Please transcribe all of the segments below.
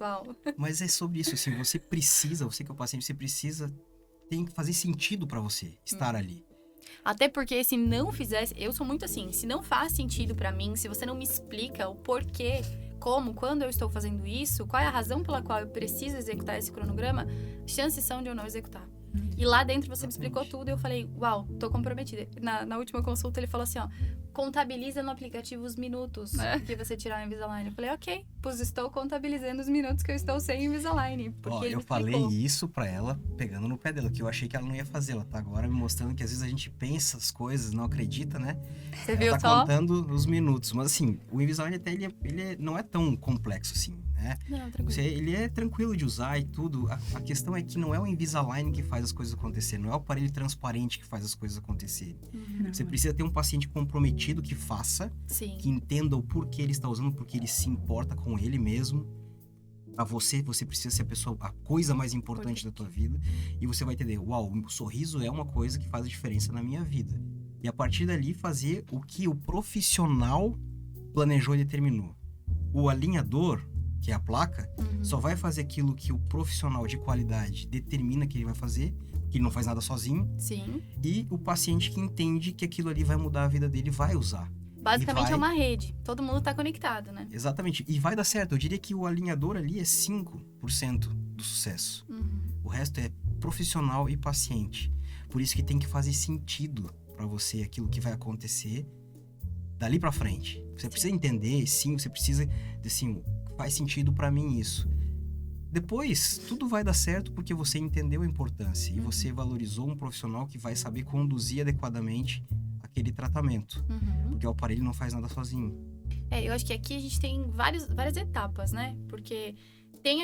pessoal. Mas é sobre isso, assim, você que é o paciente, você precisa, tem que fazer sentido pra você estar ali. Até porque se não fizesse, eu sou muito assim, se não faz sentido pra mim, se você não me explica o porquê, como, quando eu estou fazendo isso, qual é a razão pela qual eu preciso executar esse cronograma, chances são de eu não executar. E lá dentro você me explicou tudo e eu falei, uau, tô comprometida. Na última consulta ele falou assim, ó, contabiliza no aplicativo os minutos que você tirar o Invisalign. Eu falei, ok, pois estou contabilizando os minutos que eu estou sem Invisalign. Porque Ó, ele eu me falei explicou. isso pra ela, pegando no pé dela, que eu achei que ela não ia fazer. Ela tá agora me mostrando que às vezes a gente pensa as coisas, não acredita, né? Você Ela viu tá só? contando os minutos. Mas assim, o Invisalign até não é tão complexo assim, né? Não, tranquilo. Ele é tranquilo de usar e tudo. A questão é que não é o Invisalign que faz as coisas acontecer, não é o aparelho transparente que faz as coisas acontecerem. Você precisa ter um paciente comprometido que faça, Sim. que entenda o porquê ele está usando, porque ele se importa com ele mesmo. Pra você precisa ser a coisa mais importante da tua vida. E você vai entender, uau, o sorriso é uma coisa que faz a diferença na minha vida. E a partir dali fazer o que o profissional planejou e determinou. O alinhador, que é a placa, só vai fazer aquilo que o profissional de qualidade determina que ele vai fazer, que ele não faz nada sozinho. Sim. E o paciente que entende que aquilo ali vai mudar a vida dele vai usar. Basicamente é uma rede. Todo mundo tá conectado, né? Exatamente. E vai dar certo. Eu diria que o alinhador ali é 5% do sucesso. O resto é profissional e paciente. Por isso que tem que fazer sentido para você aquilo que vai acontecer dali para frente. Você precisa entender, sim, você precisa assim, faz sentido para mim isso. Depois, tudo vai dar certo porque você entendeu a importância e você valorizou um profissional que vai saber conduzir adequadamente aquele tratamento. Porque o aparelho não faz nada sozinho. Eu acho que aqui a gente tem várias etapas, né? Porque tem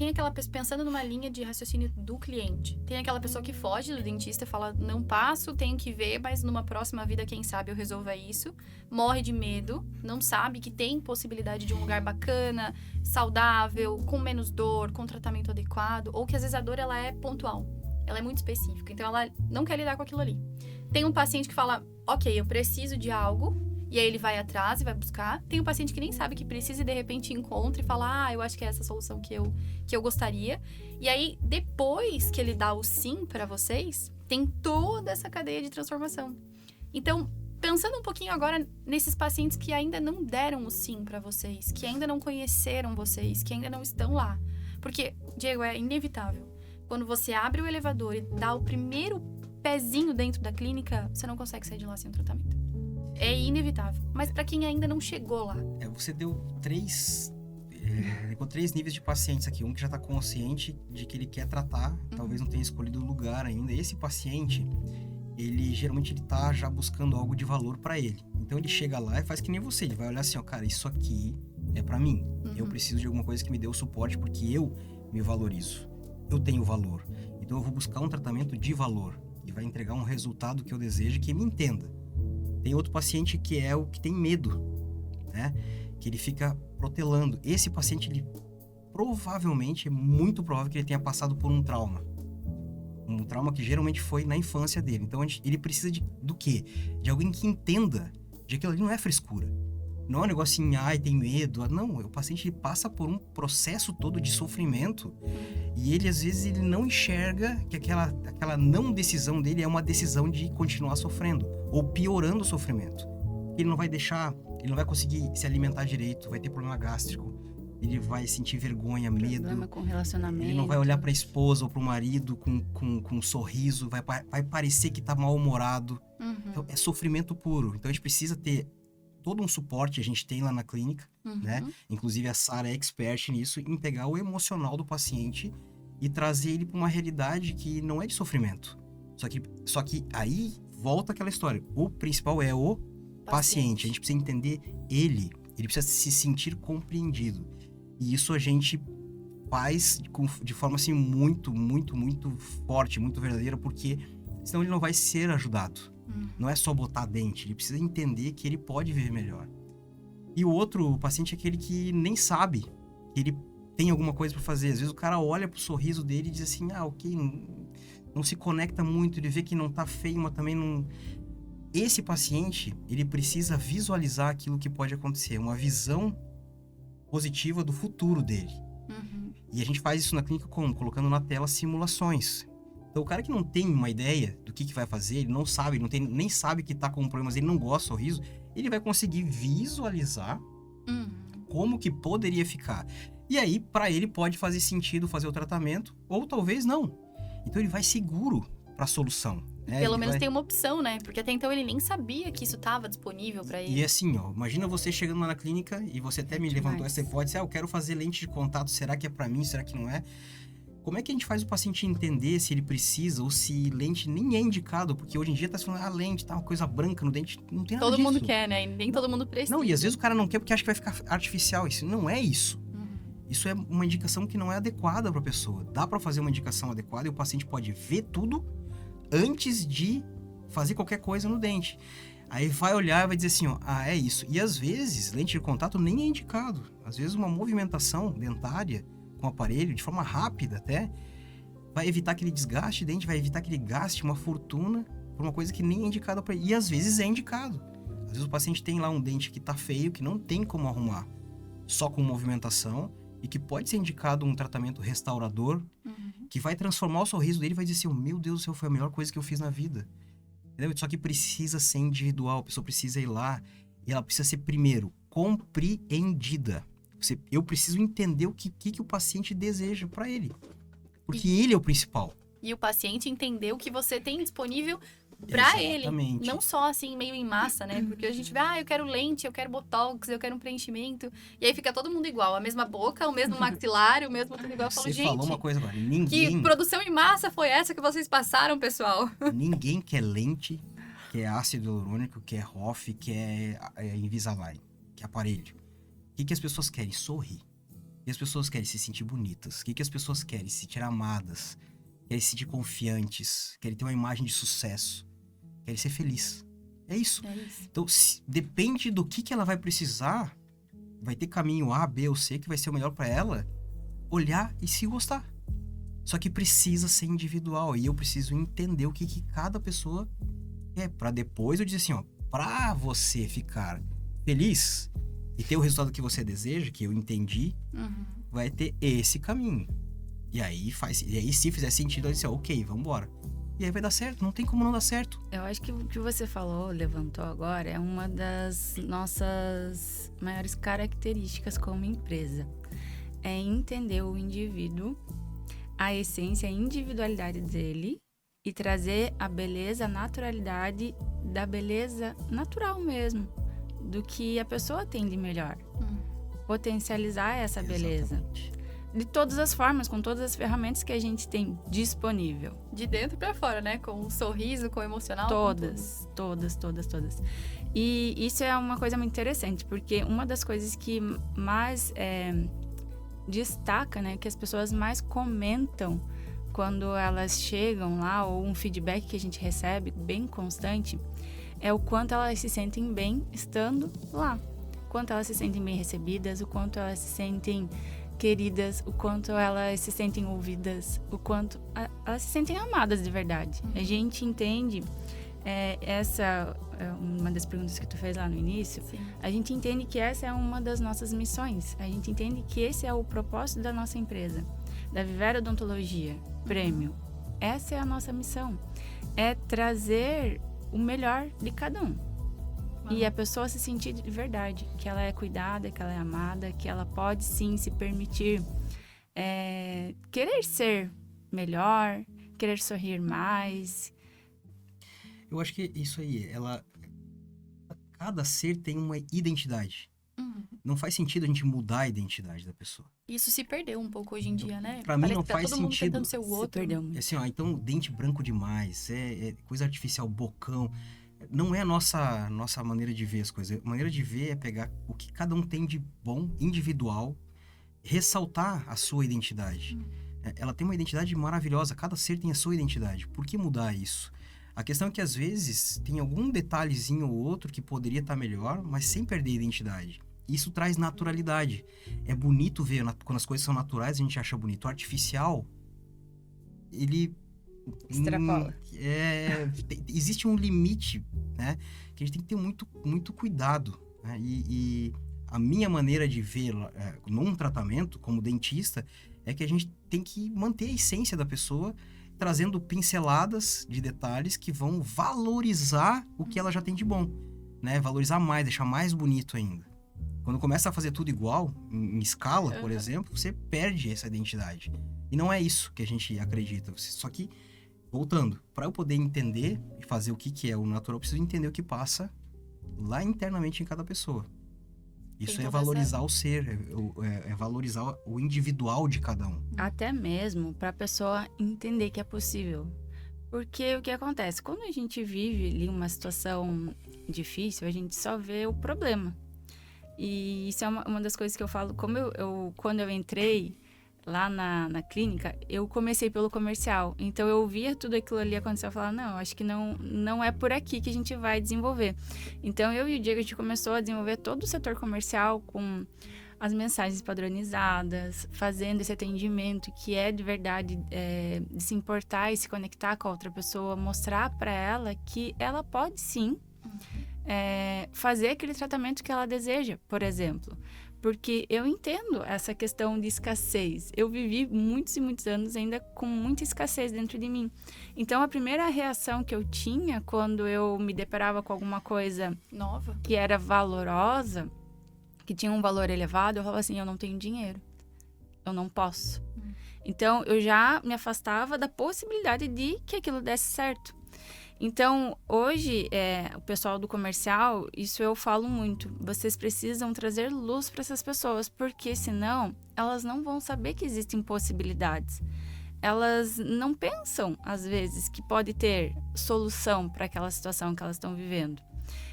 aquela pessoa pensando numa linha de raciocínio do cliente. Tem aquela pessoa que foge do dentista e fala, não passo, tenho que ver, mas numa próxima vida, quem sabe eu resolva isso. Morre de medo, não sabe que tem possibilidade de um lugar bacana, saudável, com menos dor, com tratamento adequado, ou que às vezes a dor ela é pontual, ela é muito específica, então ela não quer lidar com aquilo ali. Tem um paciente que fala, ok, eu preciso de algo, e aí ele vai atrás e vai buscar. Tem um paciente que nem sabe que precisa e de repente encontra e fala, eu acho que é essa a solução que eu gostaria. E aí, depois que ele dá o sim pra vocês, tem toda essa cadeia de transformação. Então, pensando um pouquinho agora nesses pacientes que ainda não deram o sim pra vocês, que ainda não conheceram vocês, que ainda não estão lá. Porque, Diego, é inevitável. Quando você abre o elevador e dá o primeiro pezinho dentro da clínica, você não consegue sair de lá sem um tratamento. É inevitável. Mas para quem ainda não chegou lá. Você deu três níveis de pacientes aqui. Um que já está consciente de que ele quer tratar, talvez não tenha escolhido o lugar ainda. Esse paciente, ele geralmente ele tá já buscando algo de valor para ele. Então ele chega lá e faz que nem você. Ele vai olhar assim, ó, cara, isso aqui é para mim. Eu preciso de alguma coisa que me dê o suporte porque eu me valorizo. Eu tenho valor. Então eu vou buscar um tratamento de valor e vai entregar um resultado que eu desejo que me entenda. Tem outro paciente que é o que tem medo, né? Que ele fica protelando. Esse paciente, ele provavelmente, é muito provável que ele tenha passado por um trauma. Um trauma que geralmente foi na infância dele. Então, ele precisa do quê? De alguém que entenda de que aquilo ali não é frescura. Não é um negócio assim, tem medo. Não, o paciente ele passa por um processo todo de sofrimento e ele, às vezes, ele não enxerga que aquela não decisão dele é uma decisão de continuar sofrendo ou piorando o sofrimento. Ele não vai conseguir se alimentar direito, vai ter problema gástrico, ele vai sentir vergonha, medo. Problema com relacionamento. Ele não vai olhar para a esposa ou para o marido com um sorriso, vai parecer que tá mal-humorado. Então, é sofrimento puro. Então, a gente precisa ter todo um suporte, a gente tem lá na clínica, né? Inclusive a Sara é expert nisso, em pegar o emocional do paciente e trazer ele para uma realidade que não é de sofrimento. Só que aí volta aquela história. O principal é o paciente. A gente precisa entender ele precisa se sentir compreendido. E isso a gente faz de forma assim muito, muito, muito forte, muito verdadeira, porque senão ele não vai ser ajudado. Não é só botar dente, ele precisa entender que ele pode viver melhor. E o outro paciente é aquele que nem sabe que ele tem alguma coisa para fazer. Às vezes o cara olha pro sorriso dele e diz assim, ok, não se conecta muito, ele vê que não tá feio, mas também não... Esse paciente, ele precisa visualizar aquilo que pode acontecer, uma visão positiva do futuro dele. Uhum. E a gente faz isso na clínica como? Colocando na tela simulações. Então, o cara que não tem uma ideia do que vai fazer, ele não sabe, nem sabe que tá com problemas, ele não gosta do sorriso, ele vai conseguir visualizar Uhum. como que poderia ficar. E aí, para ele, pode fazer sentido fazer o tratamento, ou talvez não. Então, ele vai seguro para a solução. Né? Pelo Ele menos vai... tem uma opção, né? Porque até então ele nem sabia que isso estava disponível para ele. E assim, ó, imagina você chegando lá na clínica e você até me levantou essa hipótese, eu quero fazer lente de contato, será que é para mim, será que não é? Como é que a gente faz o paciente entender se ele precisa ou se lente nem é indicado? Porque hoje em dia tá se falando, lente, tá uma coisa branca no dente, não tem nada Todo disso. mundo quer, né? E nem todo mundo precisa. Não, e às vezes o cara não quer porque acha que vai ficar artificial. Isso não é isso. Uhum. Isso é uma indicação que não é adequada para a pessoa. Dá para fazer uma indicação adequada e o paciente pode ver tudo antes de fazer qualquer coisa no dente. Aí vai olhar e vai dizer assim, ó, é isso. E às vezes, lente de contato nem é indicado. Às vezes uma movimentação dentária com o aparelho, de forma rápida até, vai evitar aquele desgaste de dente, vai evitar que ele gaste uma fortuna por uma coisa que nem é indicada para ele. E às vezes é indicado. Às vezes o paciente tem lá um dente que tá feio, que não tem como arrumar, só com movimentação, e que pode ser indicado um tratamento restaurador, que vai transformar o sorriso dele e vai dizer assim, meu Deus do céu, foi a melhor coisa que eu fiz na vida. Entendeu? Só que precisa ser individual, a pessoa precisa ir lá, e ela precisa ser, primeiro, compreendida. Eu preciso entender o que o paciente deseja para ele. Porque ele é o principal. E o paciente entender o que você tem disponível pra ele. Exatamente. Não só assim, meio em massa, né? Porque a gente vê, eu quero lente, eu quero botox, eu quero um preenchimento. E aí fica todo mundo igual. A mesma boca, o mesmo maxilar, o mesmo tudo igual. Eu falo, Você gente, falou uma coisa agora. que produção em massa foi essa que vocês passaram, pessoal? Ninguém quer lente, quer ácido hialurônico, quer ROF, quer Invisalign, quer aparelho. O que as pessoas querem? Sorrir. O que as pessoas querem? Se sentir bonitas. O que as pessoas querem? Se sentir amadas. Querem se sentir confiantes. Querem ter uma imagem de sucesso. Querem ser feliz. É isso. É isso. Então, depende do que ela vai precisar. Vai ter caminho A, B ou C que vai ser o melhor para ela. Olhar e se gostar. Só que precisa ser individual. E eu preciso entender o que cada pessoa quer. Para depois eu dizer assim, ó. Pra você ficar feliz e ter o resultado que você deseja, que eu entendi, vai ter esse caminho. E aí, se fizer sentido, eu disse, ok, vambora. E aí vai dar certo, não tem como não dar certo. Eu acho que o que você falou, levantou agora, é uma das nossas maiores características como empresa. É entender o indivíduo, a essência, a individualidade dele e trazer a beleza, a naturalidade da beleza natural mesmo. Do que a pessoa tem de melhor. Potencializar essa beleza. Exatamente. De todas as formas, com todas as ferramentas que a gente tem disponível. De dentro pra fora, né? Com o sorriso, com o emocional. Todas. E isso é uma coisa muito interessante, porque uma das coisas que mais destaca, né? Que as pessoas mais comentam quando elas chegam lá, ou um feedback que a gente recebe bem constante, é o quanto elas se sentem bem estando lá. O quanto elas se sentem bem recebidas, o quanto elas se sentem queridas, o quanto elas se sentem ouvidas, o quanto elas se sentem amadas de verdade. A gente entende, essa é uma das perguntas que tu fez lá no início, Sim. a gente entende que essa é uma das nossas missões, a gente entende que esse é o propósito da nossa empresa, da Vivera Odontologia, Prêmio. Essa é a nossa missão, é trazer o melhor de cada um. E a pessoa se sentir de verdade, que ela é cuidada, que ela é amada, que ela pode sim se permitir querer ser melhor, querer sorrir mais. Eu acho que isso aí, cada ser tem uma identidade. Não faz sentido a gente mudar a identidade da pessoa. Isso se perdeu um pouco hoje em dia, né? Pra mim Parece não que tá faz todo mundo sentido. tentando ser o Se outro. perdeu muito. Assim, então dente branco demais, é coisa artificial, bocão. Não é a nossa maneira de ver as coisas. A maneira de ver é pegar o que cada um tem de bom, individual, ressaltar a sua identidade. Ela tem uma identidade maravilhosa, cada ser tem a sua identidade. Por que mudar isso? A questão é que às vezes tem algum detalhezinho ou outro que poderia estar melhor, mas sem perder a identidade. Isso traz naturalidade. É bonito ver, quando as coisas são naturais, a gente acha bonito. O artificial, ele... Extrapola. Existe um limite, né? Que a gente tem que ter muito, muito cuidado, né? E A minha maneira de ver num tratamento, como dentista, é que a gente tem que manter a essência da pessoa, trazendo pinceladas de detalhes que vão valorizar o que ela já tem de bom, né? Valorizar mais, deixar mais bonito ainda. Quando começa a fazer tudo igual, em escala, por exemplo, você perde essa identidade. E não é isso que a gente acredita. Só que, voltando, para eu poder entender e fazer o que é o natural, eu preciso entender o que passa lá internamente em cada pessoa. Isso é valorizar o ser, é valorizar o individual de cada um. Até mesmo para a pessoa entender que é possível. Porque o que acontece? Quando a gente vive ali uma situação difícil, a gente só vê o problema. E isso é uma das coisas que eu falo. Como quando eu entrei lá na clínica, eu comecei pelo comercial. Então, eu via tudo aquilo ali acontecer. Eu falava, não, acho que não é por aqui que a gente vai desenvolver. Então, eu e o Diego, a gente começou a desenvolver todo o setor comercial com as mensagens padronizadas, fazendo esse atendimento que é de verdade, de se importar e se conectar com a outra pessoa, mostrar para ela que ela pode sim fazer aquele tratamento que ela deseja, por exemplo. Porque eu entendo essa questão de escassez. Eu vivi muitos e muitos anos ainda com muita escassez dentro de mim. Então, a primeira reação que eu tinha quando eu me deparava com alguma coisa nova, que era valorosa, que tinha um valor elevado, eu falava assim, eu não tenho dinheiro. Eu não posso. Então, eu já me afastava da possibilidade de que aquilo desse certo. Então, hoje, o pessoal do comercial, isso eu falo muito. Vocês precisam trazer luz para essas pessoas, porque senão elas não vão saber que existem possibilidades. Elas não pensam, às vezes, que pode ter solução para aquela situação que elas estão vivendo.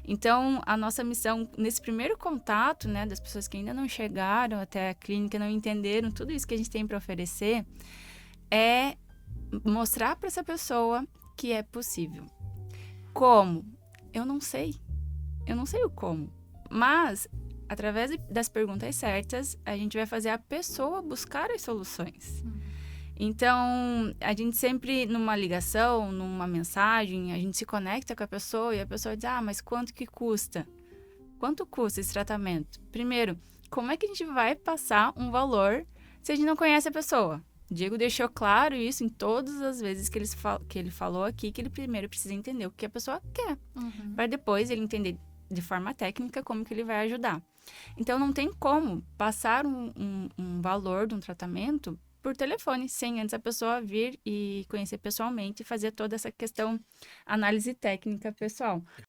Então, a nossa missão, nesse primeiro contato, né, das pessoas que ainda não chegaram até a clínica, não entenderam tudo isso que a gente tem para oferecer, é mostrar para essa pessoa que é possível. Como? Eu não sei. Eu não sei o como. Mas, através das perguntas certas, a gente vai fazer a pessoa buscar as soluções. Então, a gente sempre, numa ligação, numa mensagem, a gente se conecta com a pessoa e a pessoa diz, mas quanto que custa? Quanto custa esse tratamento? Primeiro, como é que a gente vai passar um valor se a gente não conhece a pessoa? Diego deixou claro isso em todas as vezes que ele falou aqui, que ele primeiro precisa entender o que a pessoa quer, para depois ele entender de forma técnica como que ele vai ajudar. Então, não tem como passar um valor de um tratamento por telefone, sem antes a pessoa vir e conhecer pessoalmente e fazer toda essa questão, análise técnica pessoal.